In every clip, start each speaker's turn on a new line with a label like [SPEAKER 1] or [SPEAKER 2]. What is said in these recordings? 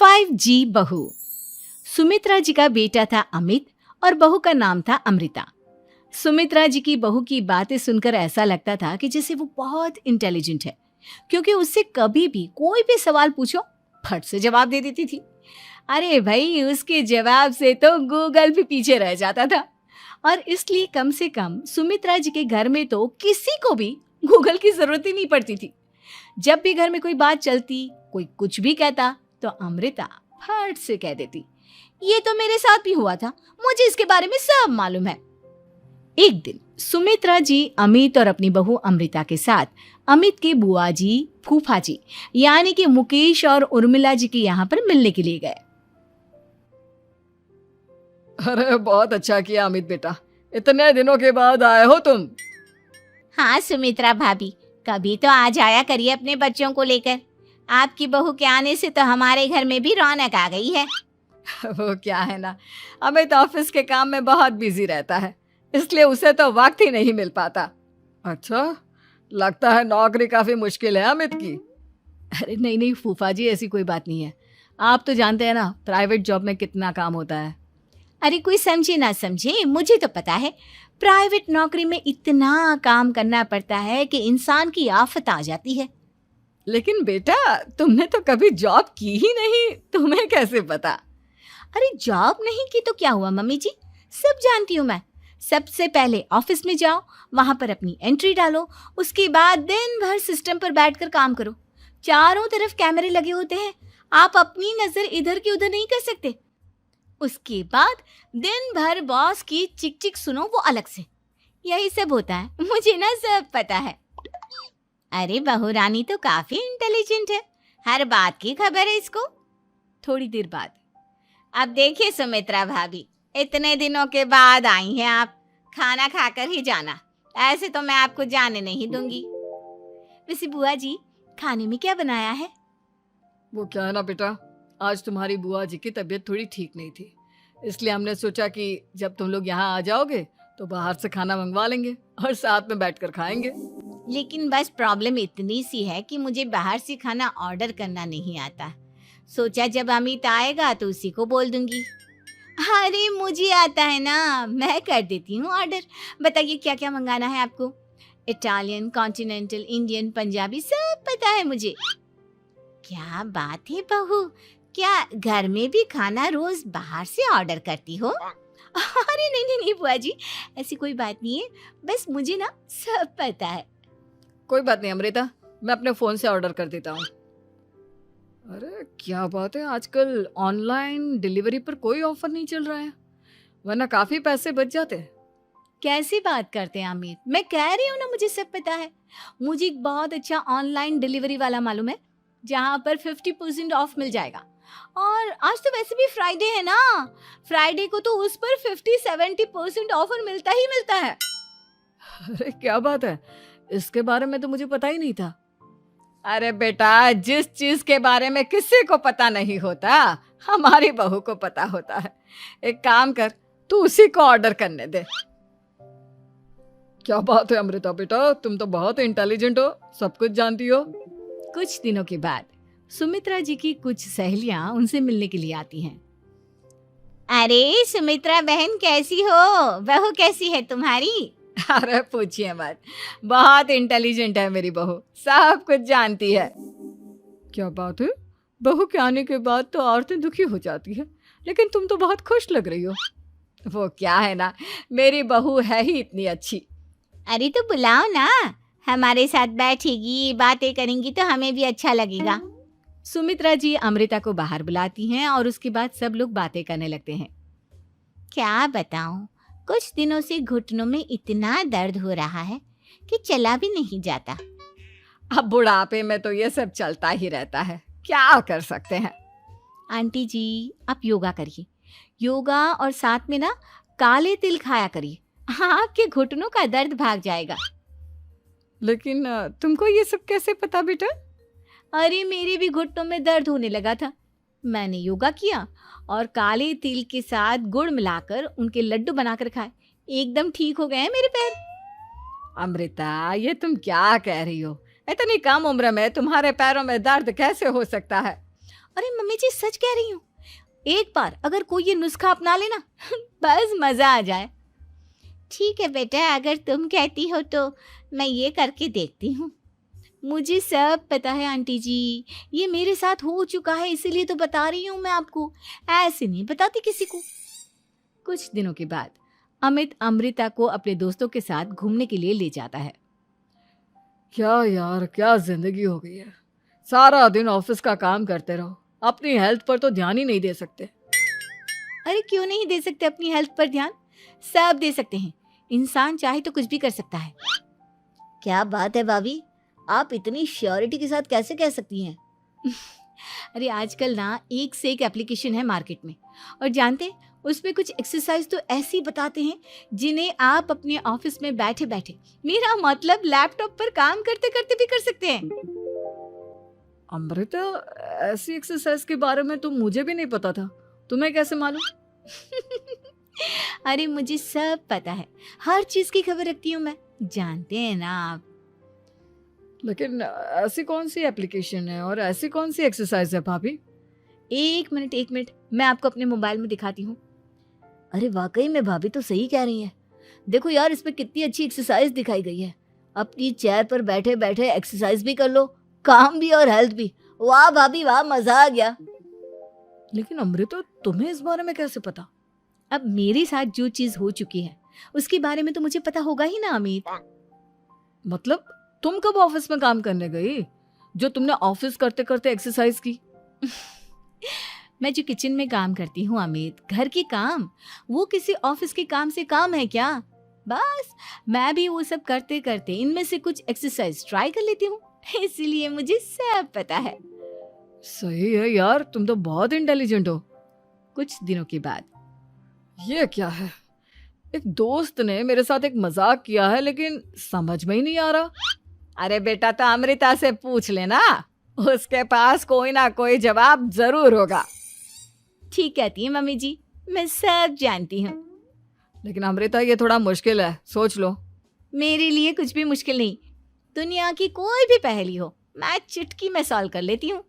[SPEAKER 1] 5G बहू। सुमित्रा जी का बेटा था अमित और बहू का नाम था अमृता। सुमित्रा जी की बहू की बातें सुनकर ऐसा लगता था कि जैसे वो बहुत इंटेलिजेंट है, क्योंकि उससे कभी भी कोई भी सवाल पूछो फट से जवाब दे देती थी। अरे भाई, उसके जवाब से तो गूगल भी पीछे रह जाता था। और इसलिए कम से कम सुमित्रा जी के घर में तो किसी को भी गूगल की जरूरत ही नहीं पड़ती थी। जब भी घर में कोई बात चलती, कोई कुछ भी कहता, तो अमृता फट से कह देती, ये तो मेरे साथ भी हुआ था, मुझे इसके बारे में सब मालूम है। एक दिन सुमित्रा जी अमित और अपनी बहू अमृता के साथ अमित के बुआ जी, फूफा जी यानी कि मुकेश और उर्मिला जी के यहाँ पर मिलने के लिए गए।
[SPEAKER 2] अरे बहुत अच्छा किया अमित बेटा, इतने दिनों के बाद आए हो तुम।
[SPEAKER 3] हाँ सुमित्रा भाभी, कभी तो आ जाया करिए अपने बच्चों को लेकर। आपकी बहू के आने से तो हमारे घर में भी रौनक आ गई है।
[SPEAKER 2] वो क्या है ना, अमित ऑफिस के काम में बहुत बिजी रहता है, इसलिए उसे तो वक्त ही नहीं मिल पाता। अच्छा, लगता है नौकरी काफी मुश्किल है अमित की।
[SPEAKER 1] अरे नहीं फूफा जी, ऐसी कोई बात नहीं है। आप तो जानते हैं ना प्राइवेट जॉब में कितना काम होता है।
[SPEAKER 3] अरे कोई समझे ना समझे, मुझे तो पता है प्राइवेट नौकरी में इतना काम करना पड़ता है कि इंसान की आफत आ जाती है।
[SPEAKER 2] लेकिन बेटा, तुमने तो कभी जॉब की ही नहीं, तुम्हें कैसे पता?
[SPEAKER 3] अरे जॉब नहीं की तो क्या हुआ मम्मी जी, सब जानती हूँ मैं। सबसे पहले ऑफिस में जाओ, वहां पर अपनी एंट्री डालो, उसके बाद दिन भर सिस्टम पर बैठकर काम करो। चारों तरफ कैमरे लगे होते हैं, आप अपनी नजर इधर की उधर नहीं कर सकते। उसके बाद दिन भर बॉस की चिक चिक सुनो, वो अलग से। यही सब होता है, मुझे ना सब पता है। अरे बहू रानी तो काफी इंटेलिजेंट है, हर बात की खबर है इसको।
[SPEAKER 1] थोड़ी देर बाद,
[SPEAKER 3] अब देखिए सुमित्रा भाभी, इतने दिनों के बाद आई हैं आप, खाना खाकर ही जाना, ऐसे तो मैं आपको जाने नहीं दूंगी।
[SPEAKER 1] वैसे बुआ जी, खाने में क्या बनाया है?
[SPEAKER 2] वो क्या है ना बेटा, आज तुम्हारी बुआ जी की तबीयत थोड़ी ठीक नहीं थी, इसलिए हमने सोचा कि जब तुम लोग यहाँ आ जाओगे तो बाहर से खाना मंगवा लेंगे और साथ में बैठकर खाएंगे।
[SPEAKER 3] लेकिन बस प्रॉब्लम इतनी सी है कि मुझे बाहर से खाना ऑर्डर करना नहीं आता। सोचा जब अमित आएगा तो उसी को बोल दूंगी। अरे मुझे आता है ना, मैं कर देती हूँ ऑर्डर। बताइए क्या क्या मंगाना है आपको? इटालियन, कॉन्टिनेंटल, इंडियन, पंजाबी, सब पता है मुझे। क्या बात है बहू, क्या घर में भी खाना रोज बाहर से ऑर्डर करती हो?
[SPEAKER 1] अरे नहीं बुआ जी, ऐसी कोई बात नहीं है, बस मुझे ना सब पता है।
[SPEAKER 2] कोई बात नहीं अमृता, मैं अपने फोन से ऑर्डर कर देता हूँ। अरे क्या बात है, आजकल ऑनलाइन डिलीवरी पर कोई ऑफर नहीं चल रहा है, वरना काफी पैसे बच जाते हैं।
[SPEAKER 1] कैसी बात करते हैं अमित, मैं कह रही हूँ ना मुझे सब पता है। मुझे एक बहुत अच्छा ऑनलाइन डिलीवरी वाला मालूम है, जहाँ पर 50% ऑफ मिल जाएगा। और आज तो वैसे भी फ्राइडे है ना, फ्राइडे को तो उस पर 50-70% ऑफर मिलता ही मिलता है।
[SPEAKER 2] अरे क्या बात है, इसके बारे में तो मुझे पता ही नहीं था। अरे बेटा, जिस चीज के बारे में किसी को पता नहीं होता, हमारी बहू को पता होता है। एक काम कर, तू उसी को ऑर्डर करने दे। क्या बात है अमृता बेटा, तुम तो बहुत इंटेलिजेंट हो, सब कुछ जानती हो।
[SPEAKER 1] कुछ दिनों के बाद सुमित्रा जी की कुछ सहेलियां उनसे मिलने के लिए आती हैं।
[SPEAKER 3] अरे सुमित्रा बहन कैसी हो, बहू कैसी है तुम्हारी?
[SPEAKER 2] अरे पूछिए मत, बहुत इंटेलिजेंट है मेरी बहू, सब कुछ जानती है। क्या बात है, बहू के आने के बाद तो औरतें दुखी हो जाती है, लेकिन तुम तो बहुत खुश लग रही हो। वो क्या है ना, मेरी बहू है ही इतनी अच्छी।
[SPEAKER 3] अरे तो बुलाओ ना, हमारे साथ बैठेगी, बातें करेंगी तो हमें भी अच्छा लगेगा।
[SPEAKER 1] सुमित्रा जी अमृता को बाहर बुलाती हैं और उसके बाद सब लोग बातें करने लगते हैं।
[SPEAKER 3] क्या बताऊं, कुछ दिनों से घुटनों में इतना दर्द हो रहा है कि चला भी नहीं जाता।
[SPEAKER 2] अब बुढ़ापे में तो ये सब चलता ही रहता है, क्या कर सकते हैं।
[SPEAKER 1] आंटी जी, आप योगा करिए, योगा और साथ में ना काले तिल खाया करिए, आपके घुटनों का दर्द भाग जाएगा।
[SPEAKER 2] लेकिन तुमको ये सब कैसे पता बेटा?
[SPEAKER 1] अरे मेरे भी घुटनों में दर्द होने लगा था, मैंने योगा किया और काले तिल के साथ गुड़ मिलाकर उनके लड्डू बनाकर खाए, एकदम ठीक हो गए हैं मेरे पैर।
[SPEAKER 2] अमृता, ये तुम क्या कह रही हो? इतनी कम उम्र में तुम्हारे पैरों में दर्द कैसे हो सकता है?
[SPEAKER 3] अरे मम्मी जी सच कह रही हूँ, एक बार अगर कोई ये नुस्खा अपना लेना बस मजा आ जाए। ठीक है बेटा, अगर तुम कहती हो तो मैं ये करके देखती हूँ। मुझे सब पता है आंटी जी, ये मेरे साथ हो चुका है, इसीलिए तो बता रही हूँ मैं आपको, ऐसे नहीं बताती किसी को।
[SPEAKER 1] कुछ दिनों के बाद अमित अमृता को अपने दोस्तों के साथ घूमने के लिए ले जाता है।
[SPEAKER 2] क्या यार, क्या जिंदगी हो गई है। सारा दिन ऑफिस का काम करते रहो, अपनी हेल्थ पर तो ध्यान ही नहीं दे सकते।
[SPEAKER 3] अरे क्यों नहीं दे सकते अपनी हेल्थ पर ध्यान, सब दे सकते हैं। इंसान चाहे तो कुछ भी कर सकता है। क्या बात है भाभी, आप इतनी श्योरिटी के साथ कैसे कह सकती हैं?
[SPEAKER 1] अरे आजकल ना एक से एक एप्लीकेशन है मार्केट में, और जानते हैं उसमें कुछ एक्सरसाइज तो ऐसी बताते हैं जिन्हें आप अपने ऑफिस में बैठे बैठे, मेरा मतलब लैपटॉप पर काम करते करते भी कर सकते हैं।
[SPEAKER 2] अमृता, ऐसी एक्सरसाइज के बारे में तो मुझे भी नहीं पता था, तुम्हें कैसे मालूम?
[SPEAKER 3] अरे मुझे सब पता है, हर चीज की खबर रखती हूँ मैं, जानते हैं ना आप।
[SPEAKER 2] लेकिन ऐसी कौन सी एप्लीकेशन है और ऐसी कौन सी एक्सरसाइज है भाभी?
[SPEAKER 1] एक मिनट, मैं आपको अपने मोबाइल में दिखाती हूँ।
[SPEAKER 3] अरे वाकई में भाभी तो सही कह रही हैं। देखो यार, इसमें कितनी अच्छी एक्सरसाइज दिखाई गई है। अपनी चेयर पर बैठे बैठे एक्सरसाइज भी कर लो, काम भी और हेल्थ भी। वाह भाभी वाह, मजा आ गया।
[SPEAKER 2] लेकिन अमृता, तुम्हें इस बारे में कैसे पता?
[SPEAKER 1] अब मेरे साथ जो चीज हो चुकी है उसके बारे में तो मुझे पता होगा ही ना अमित।
[SPEAKER 2] मतलब तुम कब ऑफिस में काम करने गई जो तुमने ऑफिस करते करते एक्सरसाइज की?
[SPEAKER 1] मैं जो किचन में काम करती हूँ अमित, घर के काम, वो किसी ऑफिस के काम से काम है क्या? बस मैं भी वो सब करते करते इनमें से कुछ एक्सरसाइज ट्राई कर लेती हूँ, इसीलिए मुझे सब पता है।
[SPEAKER 2] सही है यार, तुम तो बहुत इंटेलिजेंट हो।
[SPEAKER 1] कुछ दिनों के बाद
[SPEAKER 2] ये क्या है, एक दोस्त ने मेरे साथ एक मजाक किया है लेकिन समझ में ही नहीं आ रहा।
[SPEAKER 1] अरे बेटा, तो अमृता से पूछ लेना, उसके पास कोई ना कोई जवाब जरूर होगा। ठीक कहती है मम्मी जी, मैं सब जानती हूँ।
[SPEAKER 2] लेकिन अमृता, ये थोड़ा मुश्किल है, सोच लो।
[SPEAKER 1] मेरे लिए कुछ भी मुश्किल नहीं, दुनिया की कोई भी पहेली हो मैं चुटकी में सॉल्व कर लेती हूँ।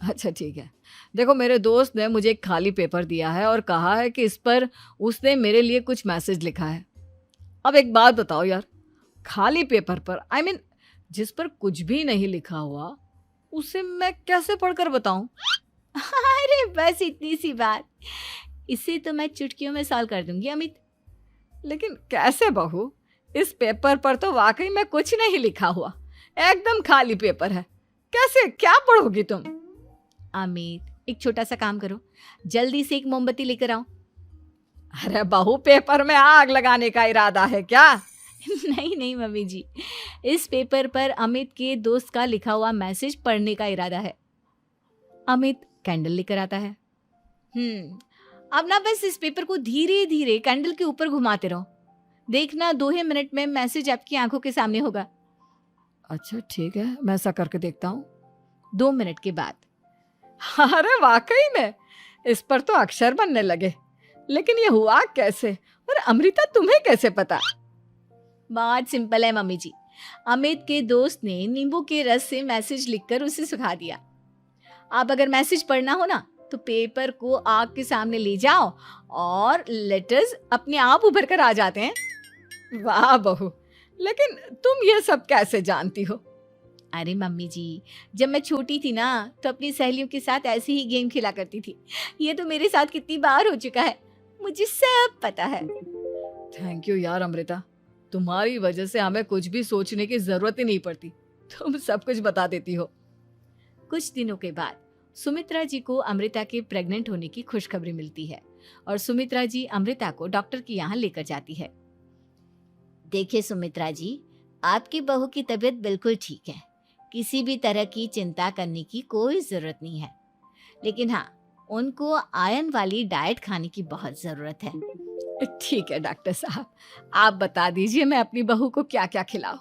[SPEAKER 2] अच्छा ठीक है, देखो मेरे दोस्त ने मुझे एक खाली पेपर दिया है और कहा है कि इस पर उसने मेरे लिए कुछ मैसेज लिखा है। अब एक बात बताओ यार, खाली पेपर पर, आई मीन जिस पर कुछ भी नहीं लिखा हुआ, उसे मैं कैसे पढ़कर बताऊं?
[SPEAKER 1] अरे बस इतनी सी बात, इसे तो मैं चुटकियों में सॉल्व कर दूंगी अमित।
[SPEAKER 2] लेकिन कैसे बहू, इस पेपर पर तो वाकई में कुछ नहीं लिखा हुआ, एकदम खाली पेपर है, कैसे, क्या पढ़ोगी तुम?
[SPEAKER 1] अमित, एक छोटा सा काम करो, जल्दी से एक मोमबत्ती लेकर आओ।
[SPEAKER 2] अरे बहू, पेपर में आग लगाने का इरादा है क्या?
[SPEAKER 1] नहीं मम्मी जी, इस पेपर पर अमित के दोस्त का लिखा हुआ मैसेज पढ़ने का इरादा है। अमित कैंडल लेकर आता है। अब ना बस इस पेपर को धीरे धीरे कैंडल के ऊपर घुमाते रहो, देखना 2 ही मिनट में मैसेज आपकी आंखों के सामने होगा।
[SPEAKER 2] अच्छा ठीक है, मैं ऐसा करके देखता हूँ।
[SPEAKER 1] 2 मिनट के बाद,
[SPEAKER 2] अरे वाकई में इस पर तो अक्षर बनने लगे, लेकिन ये हुआ कैसे? और अमृता, तुम्हें कैसे पता?
[SPEAKER 1] बहुत सिंपल है मम्मी जी, अमित के दोस्त ने नींबू के रस से मैसेज लिखकर उसे सुखा दिया। आप अगर मैसेज पढ़ना हो ना तो पेपर को आग के सामने ले जाओ और लेटर्स अपने आप उभर कर आ जाते हैं।
[SPEAKER 2] वाह बहू, लेकिन तुम ये सब कैसे जानती हो?
[SPEAKER 1] अरे मम्मी जी, जब मैं छोटी थी ना तो अपनी सहेलियों के साथ ऐसे ही गेम खेला करती थी। ये तो मेरे साथ कितनी बार हो चुका है, मुझे सब पता है।
[SPEAKER 2] थैंक यू यार अमृता, तुम्हारी वजह से हमें कुछ भी सोचने की जरूरत ही नहीं पड़ती, तुम सब कुछ बता देती हो।
[SPEAKER 1] कुछ दिनों के बाद सुमित्रा जी को अमृता के प्रेग्नेंट होने की खुशखबरी मिलती है और सुमित्रा जी अमृता को डॉक्टर के यहाँ लेकर जाती है।
[SPEAKER 3] देखिए सुमित्रा जी, आपकी बहू की तबीयत बिल्कुल ठीक है, किसी भी तरह की चिंता करने की कोई जरूरत नहीं है, लेकिन हाँ, उनको आयरन वाली डाइट खाने की बहुत जरूरत है।
[SPEAKER 2] ठीक है डॉक्टर साहब, आप बता दीजिए मैं अपनी बहू को क्या क्या खिलाऊं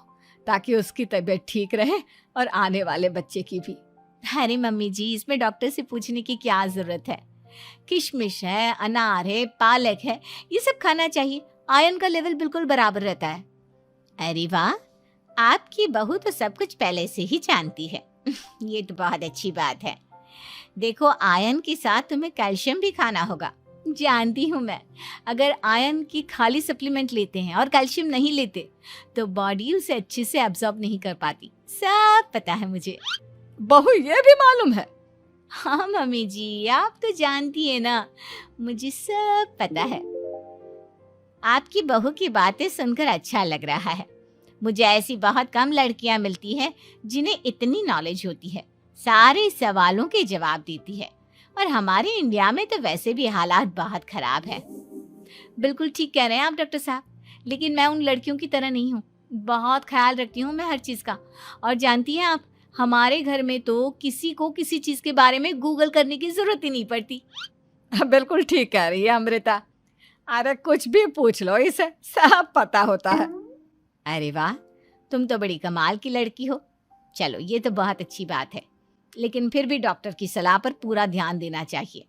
[SPEAKER 2] ताकि उसकी तबीयत ठीक रहे और आने वाले बच्चे की भी।
[SPEAKER 1] अरे मम्मी जी, इसमें डॉक्टर से पूछने की क्या जरूरत है, किशमिश है, अनार है, पालक है, ये सब खाना चाहिए, आयरन का लेवल बिल्कुल बराबर रहता है।
[SPEAKER 3] अरे वाह, आपकी बहू तो सब कुछ पहले से ही जानती है। ये तो बहुत अच्छी बात है। देखो, आयरन के साथ तुम्हें कैल्शियम भी खाना होगा। जानती हूँ मैं, अगर आयरन की खाली सप्लीमेंट लेते हैं और कैल्शियम नहीं लेते तो बॉडी उसे अच्छे से एब्जॉर्ब नहीं कर पाती। सब पता है मुझे।
[SPEAKER 2] बहू ये भी मालूम है?
[SPEAKER 3] हाँ मम्मी जी, आप तो जानती है ना, मुझे सब पता है। आपकी बहू की बातें सुनकर अच्छा लग रहा है। मुझे ऐसी बहुत कम लड़कियां मिलती हैं जिन्हें इतनी नॉलेज होती है, सारे सवालों के जवाब देती है। और हमारे इंडिया में तो वैसे भी हालात बहुत खराब है। बिल्कुल ठीक कह रहे हैं आप डॉक्टर साहब, लेकिन मैं उन लड़कियों की तरह नहीं हूँ। बहुत ख्याल रखती हूँ मैं हर चीज़ का। और जानती हैं आप, हमारे घर में तो किसी को किसी चीज़ के बारे में गूगल करने की ज़रूरत ही नहीं पड़ती।
[SPEAKER 2] बिल्कुल ठीक कह रही है अमृता। अरे कुछ भी पूछ लो, इसे सब पता होता है।
[SPEAKER 3] अरे वाह, तुम तो बड़ी कमाल की लड़की हो। चलो, ये तो बहुत अच्छी बात है, लेकिन फिर भी डॉक्टर की सलाह पर पूरा ध्यान देना चाहिए।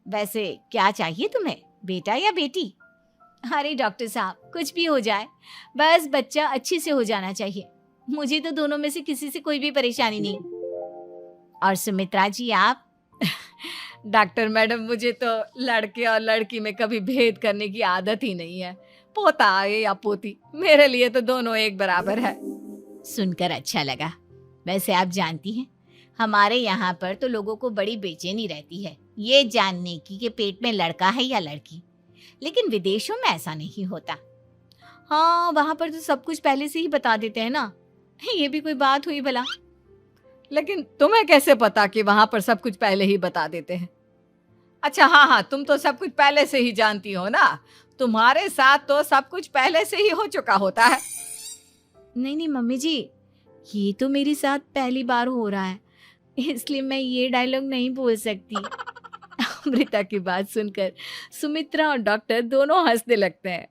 [SPEAKER 3] वैसे क्या चाहिए तुम्हें, बेटा या बेटी? अरे डॉक्टर साहब, कुछ भी हो जाए, बस बच्चा अच्छे से हो जाना चाहिए। मुझे तो दोनों में से किसी से कोई भी परेशानी नहीं। और सुमित्रा जी, आप?
[SPEAKER 2] डॉक्टर मैडम, मुझे तो लड़के और लड़की में कभी भेद करने की आदत ही नहीं है। पोता आए या पोती, मेरे लिए तो दोनों एक बराबर है।
[SPEAKER 3] सुनकर अच्छा लगा। वैसे आप जानती हैं, हमारे यहाँ पर तो लोगों को बड़ी बेचैनी रहती है ये जानने की कि पेट में लड़का है या लड़की, लेकिन विदेशों में ऐसा नहीं होता।
[SPEAKER 1] हाँ, वहाँ पर तो सब कुछ पहले से ही बता देते हैं ना। ये भी कोई बात हुई भला?
[SPEAKER 2] लेकिन तुम्हें कैसे पता कि वहां पर सब कुछ पहले ही बता देते हैं? अच्छा, हाँ, तुम तो सब कुछ पहले से ही जानती हो ना। तुम्हारे साथ तो सब कुछ पहले से ही हो चुका होता है।
[SPEAKER 1] नहीं मम्मी जी, ये तो मेरे साथ पहली बार हो रहा है, इसलिए मैं ये डायलॉग नहीं बोल सकती। अमृता की बात सुनकर सुमित्रा और डॉक्टर दोनों हंसने लगते हैं।